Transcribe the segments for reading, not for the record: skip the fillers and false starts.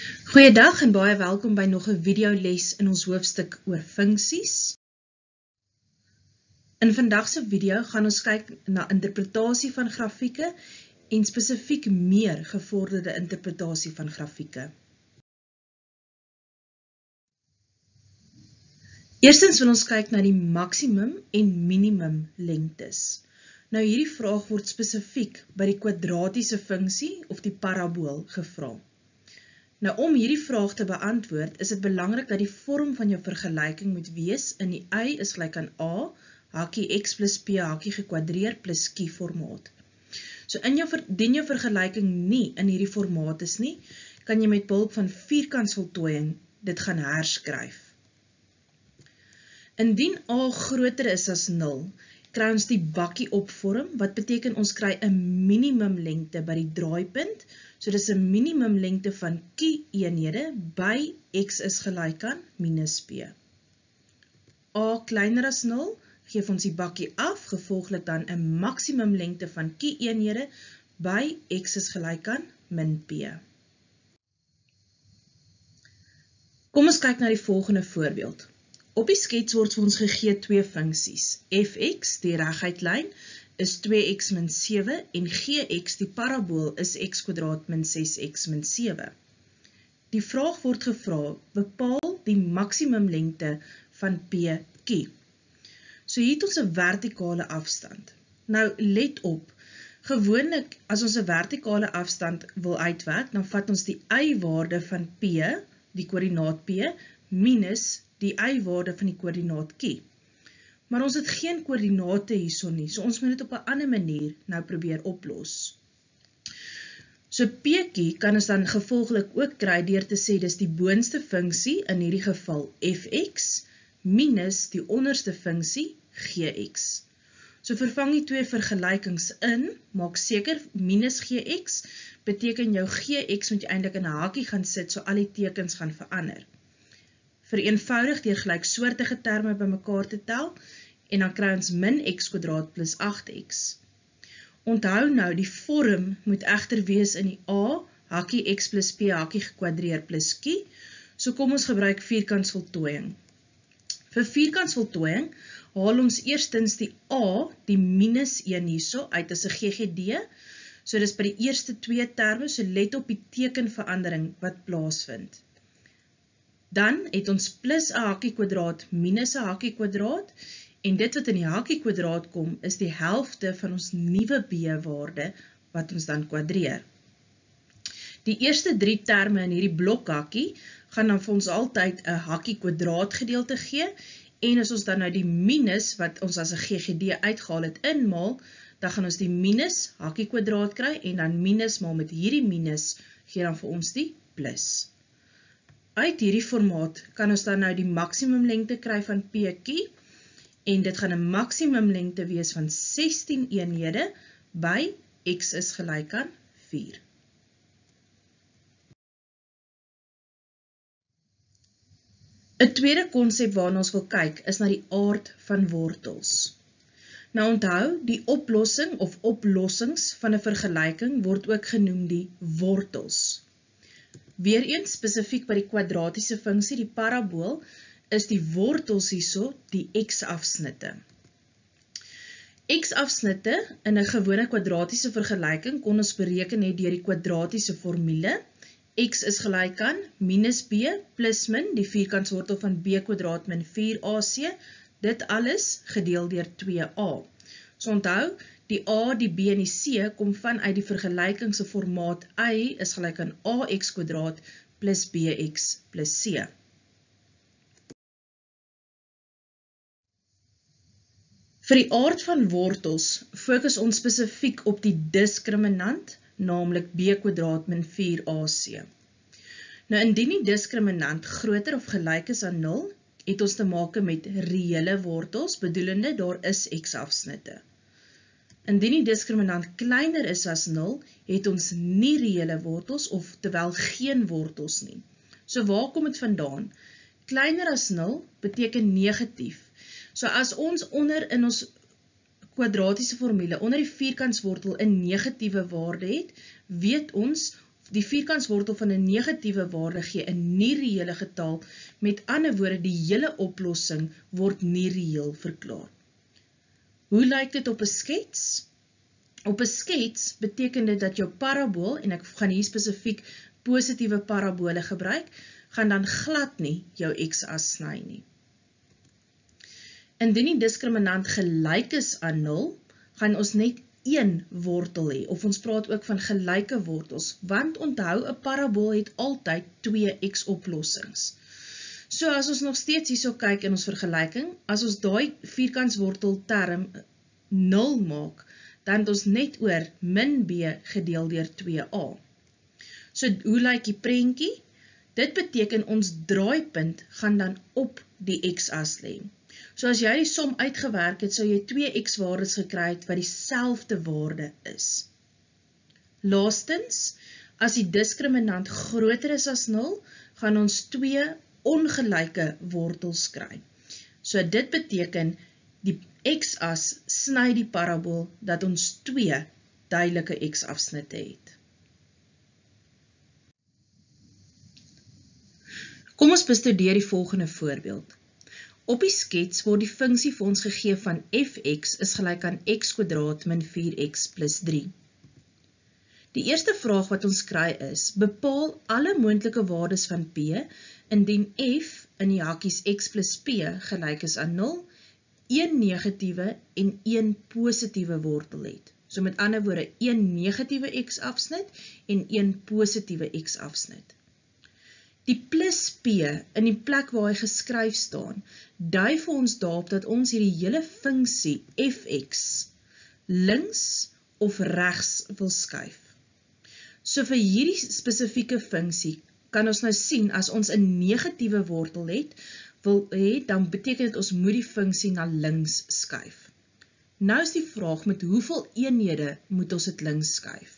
Goeiedag en baie welkom by nog 'n videoles in ons hoofstuk oor funksies. In vandag se video gaan ons kyk na interpretasie van grafieke en spesifiek meer gevorderde interpretasie van grafieke. Eerstens wil ons kyk na die maksimum en minimum lengtes. Nou hierdie vraag word spesifiek by die kwadratiese funksie of die parabool gevra. Nou om hierdie vraag te beantwoord, is dit belangrik dat die vorm van jou vergelyking moet wees in die y is gelyk aan a, hakkie x plus p, hakkie gekwadreer plus q formaat. So indien jou vergelyking nie in hierdie formaat is nie, kan jy met behulp van vierkantsvoltooiing dit gaan herskryf. Indien a groter is as 0, kry ons die bakkie opvorm, wat beteken ons kry 'n minimum lengte by die draaipunt, so dis 'n minimum lengte van q eenhede by x is gelyk aan minus p. A kleiner as 0, geef ons die bakkie af, gevolglik dan 'n maksimum lengte van q eenhede by x is gelyk aan min p. Kom ons kyk na die volgende voorbeeld. Op die skets word vir ons gegee twee funksies. Fx, die reguitlyn, is 2x min 7 en gx, die parabool, is x kwadraat min 6x min 7. Die vraag word gevra, bepaal die maksimum lengte van PQ. So hier het ons 'n vertikale afstand. Nou let op, gewoonlik as ons 'n vertikale afstand wil uitwerk, dan vat ons die y-waarde van P, die koördinaat P, minus die y-waarde van die koördinaat Q. Maar ons het geen koördinate hierso nie, so ons moet dit op 'n ander manier nou probeer oplos. So PQ kan ons dan gevolglik ook kry deur te sê dis die boonste funksie, in hierdie geval fx, minus die onderste funksie gx. So vervang die twee vergelykings in, maak seker minus gx, beteken jou gx moet jy eintlik in 'n hakkie gaan sit, so al die tekens gaan verander. Vereenvoudig deur gelyksoortige terme bymekaar te tel, en dan kry ons min x kwadraat plus 8x. Onthou nou, die vorm moet egter wees in die a, hakkie x plus p, hakkie gekwadreer plus q, so kom ons gebruik vierkantsvoltooiing. Vir vierkantsvoltooiing haal ons eerstens die a, die minus 1 hierso, uit as 'n GGD, so dis by die eerste twee terme, so let op die tekenverandering wat plaasvind. Dan het ons plus 'n hakkie kwadraat minus 'n hakkie kwadraat, en dit wat in die hakkie kwadraat kom, is die helfte van ons nuwe b-waarde, wat ons dan kwadreer. Die eerste drie terme in hierdie blokhakkie, gaan dan vir ons altyd 'n hakkie kwadraat gedeelte gee, en as ons dan nou die minus, wat ons as 'n GGD uitgehaal het, inmaal, dan gaan ons die minus hakkie kwadraat kry, en dan minus maal met hierdie minus, gee dan vir ons die plus. Uit hierdie formaat kan ons dan nou die maksimum lengte kry van PQ, en dit gaan 'n maksimum lengte wees van 16 eenhede by x is gelyk aan 4. Een tweede konsep waarna ons wil kyk is na die aard van wortels. Nou onthou, die oplossing of oplossings van 'n vergelyking word ook genoem die wortels. Weereens spesifiek by die kwadratiese funksie, die parabool, is die wortels hierso die x-afsnitte. X-afsnitte in 'n gewone kwadratiese vergelyking kon ons bereken het deur die kwadratiese formule. X is gelyk aan minus b plus min die vierkantswortel van b kwadraat min 4ac, dit alles gedeel deur 2a. So onthou, die a, die b en die c kom vanuit die vergelykingse formaat y is gelyk aan ax kwadraat plus bx plus c. Vir die aard van wortels fokus ons spesifiek op die diskriminant, naamlik b kwadraat min 4ac. Nou indien die diskriminant groter of gelyk is aan 0, het ons te make met reële wortels, bedoelende daar is x-afsnitte. Indien die diskriminant kleiner is as 0, het ons nie reële wortels of terwyl geen wortels nie. So waar kom dit vandaan? Kleiner as 0 beteken negatief. So as ons onder in ons kwadratiese formule onder die vierkantswortel 'n negatiewe waarde het, weet ons die vierkantswortel van 'n negatiewe waarde gee 'n nie-reële getal, met ander woorde, die hele oplossing word nie reëel verklaar. Hoe lyk dit op 'n skets? Op 'n skets beteken dit dat jou parabool, en ek gaan hier spesifiek positiewe parabole gebruik, gaan dan glad nie jou x-as sny nie. Indien die diskriminant gelyk is aan 0, gaan ons net een wortel hê, of ons praat ook van gelyke wortels, want onthou, 'n parabool het altyd 2 x-oplossings. So as ons nog steeds hierso kyk in ons vergelyking, as ons daai vierkantswortel term 0 maak, dan het ons net oor min b gedeel deur 2a. So hoe lyk die prentjie? Dit beteken ons draaipunt gaan dan op die x-as lê. So as jy die som uitgewerk het, sou jy 2 x-waardes gekry het wat dieselfde waarde is. Laastens, as die diskriminant groter is as 0, gaan ons 2 ongelyke wortels kry. So dit beteken die x-as sny die parabool dat ons 2 duidelike x-afsnitte het. Kom ons bestudeer die volgende voorbeeld. Op die skets word die funksie vir ons gegee van fx is gelyk aan x² min 4x plus 3. Die eerste vraag wat ons kry is, bepaal alle moontlike waardes van p, indien f in die hakies x plus p gelyk is aan 0, 1 negatiewe en 1 positiewe wortel het. So met ander woorde, 1 negatiewe x-afsnit en 1 positiewe x-afsnit. Die plus p in die plek waar hy geskryf staan, dui vir ons daarop dat ons hierdie hele funksie fx links of regs wil skuif. So vir hierdie spesifieke funksie kan ons nou sien, as ons 'n negatiewe wortel het, dan beteken dit ons moet die funksie na links skuif. Nou is die vraag, met hoeveel eenhede moet ons dit links skuif?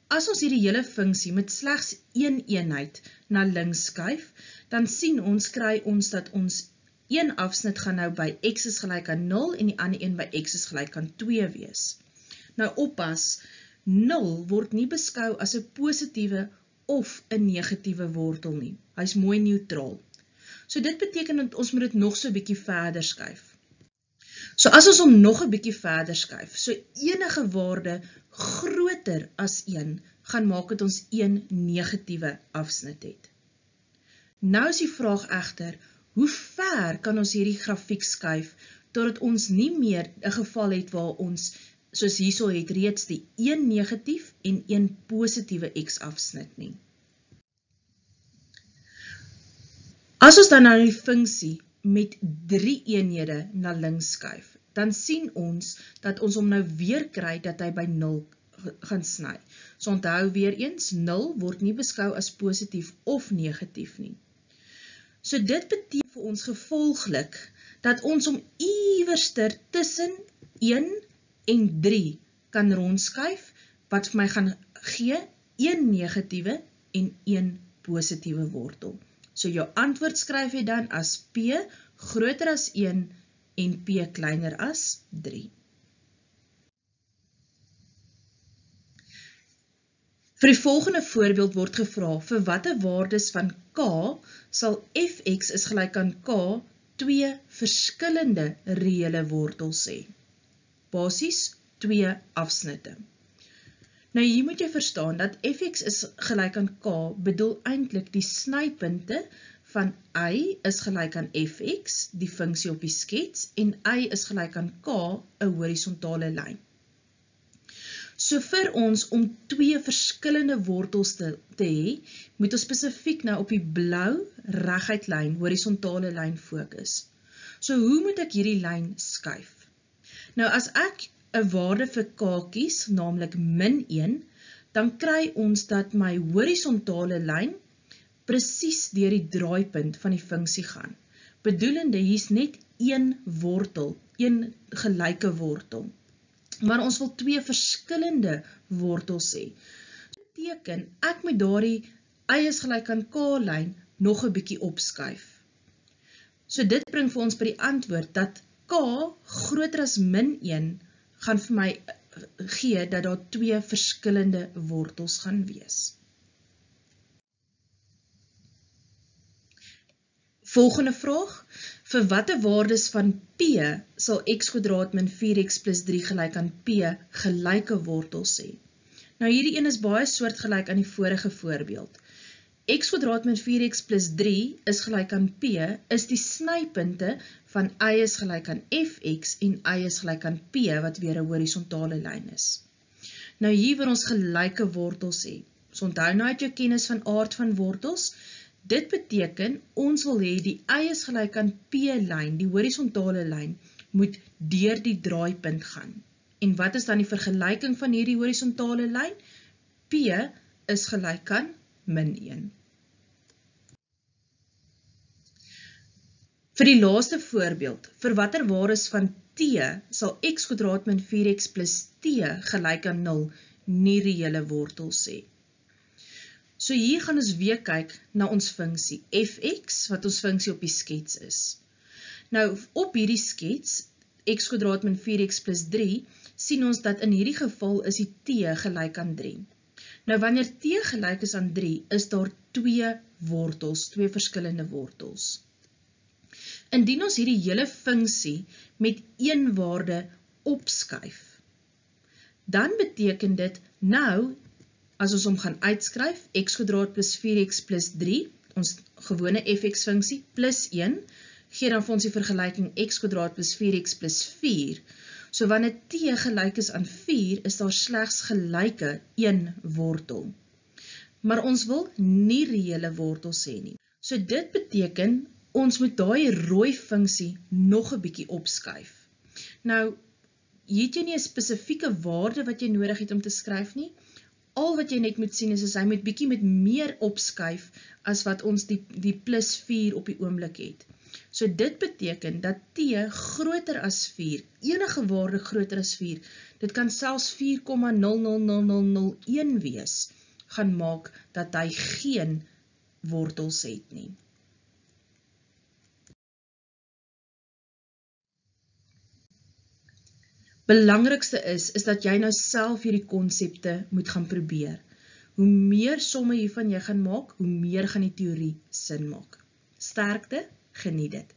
As ons hierdie hele funksie met slegs 1 eenheid na links skuif, dan sien ons, kry ons dat ons een afsnit gaan nou by x is gelyk aan 0 en die ander een by x is gelyk aan 2 wees. Nou oppas, 0 word nie beskou as 'n positiewe of 'n negatiewe wortel nie. Hy's mooi neutraal. So dit beteken dat ons moet dit nog so 'n bietjie verder skuif. So as ons hom nog 'n bietjie verder skuif, so enige waarde groter as 1, gaan maak dat ons 1 negatiewe afsnit het. Nou is die vraag egter, hoe ver kan ons hierdie grafiek skuif, totdat ons nie meer 'n geval het waar ons, soos hierso het, reeds die 1 negatief en 1 positiewe x-afsnit nie. As ons dan nou die funksie met 3 eenhede na links skuif, dan sien ons dat ons hom nou weer kry dat hy by 0 gaan sny. So onthou weer eens, 0 word nie beskou as positief of negatief nie. So dit beteken vir ons gevolglik dat ons hom iewerster tussen 1 en 3 kan rondskuif, wat vir my gaan gee 1 negatiewe en 1 positiewe wortel. So jou antwoord skryf jy dan as p groter as 1 en p kleiner as 3. Vir die volgende voorbeeld word gevra, vir watter waardes van k sal fx is gelyk aan k 2 verskillende reële wortels hê. Basies 2 afsnitte. Nou hier moet jy verstaan dat fx is gelyk aan k bedoel eintlik die snypunte van y is gelyk aan fx, die funksie op die skets, en y is gelyk aan k, 'n horisontale lyn. So vir ons om 2 verskillende wortels te hê, moet ons spesifiek nou op die blou reguit lyn, horisontale lyn fokus. So hoe moet ek hierdie lyn skuif? Nou as ek 'n waarde vir k kies, naamlik -1, dan kry ons dat my horisontale lyn presies deur die draaipunt van die funksie gaan. Bedoelende, hier's net 1 wortel, 1 gelyke wortel. Maar ons wil 2 verskillende wortels hê. Dit beteken, ek moet daardie y is gelyk aan k lyn nog 'n bietjie opskuif. So dit bring vir ons by die antwoord dat k groter as -1 gaan vir my gee dat daar 2 verskillende wortels gaan wees. Volgende vraag, vir watter waardes van P sal x kwadraat min 4x plus 3 gelyk aan P gelyke wortels hê? Nou hierdie een is baie soortgelyk aan die vorige voorbeeld. X kwadraat min 4x plus 3 is gelyk aan P, is die snypunte van y is gelyk aan fx en y is gelyk aan P, wat weer 'n horisontale lyn is. Nou hier wil ons gelyke wortels hê. So onthou nou uit jou kennis van aard van wortels. Dit beteken, ons wil hê die y is gelyk aan P-lyn, die horisontale lyn, moet deur die draaipunt gaan. En wat is dan die vergelyking van hierdie horisontale lyn? P is gelyk aan min 1. Vir die laaste voorbeeld, vir watter waardes van t sal x kwadraat min 4x plus t gelyk aan 0 nie reële wortels hê. So hier gaan ons weer kyk na ons funksie fx, wat ons funksie op die skets is. Nou op hierdie skets, x kwadraat min 4x plus 3, sien ons dat in hierdie geval is die t gelyk aan 3. Nou wanneer t gelyk is aan 3, is daar 2 wortels, 2 verskillende wortels. Indien ons hierdie hele funksie met 1 waarde opskuif, dan beteken dit nou, as ons hom gaan uitskryf, x kwadraat plus 4x plus 3, ons gewone fx funksie, plus 1, gee dan vir ons die vergelyking x kwadraat plus 4x plus 4. So wanneer t gelyk is aan 4, is daar slegs gelyke 1 wortel. Maar ons wil nie reële wortels hê nie. So dit beteken, ons moet daai rooi funksie nog 'n bietjie opskuif. Nou, hier het jy nie 'n spesifieke waarde wat jy nodig het om te skryf nie. Al wat jy net moet sien is hy moet bietjie met meer opskuif as wat ons die plus 4 op die oomblik het. So dit beteken dat t groter as 4, enige waarde groter as 4, dit kan selfs 4,000001 wees, gaan maak dat hy geen wortels het nie. Belangrikste is dat jy nou self hierdie konsepte moet gaan probeer. Hoe meer somme hiervan jy gaan maak, hoe meer gaan die teorie sin maak. Sterkte, geniet dit.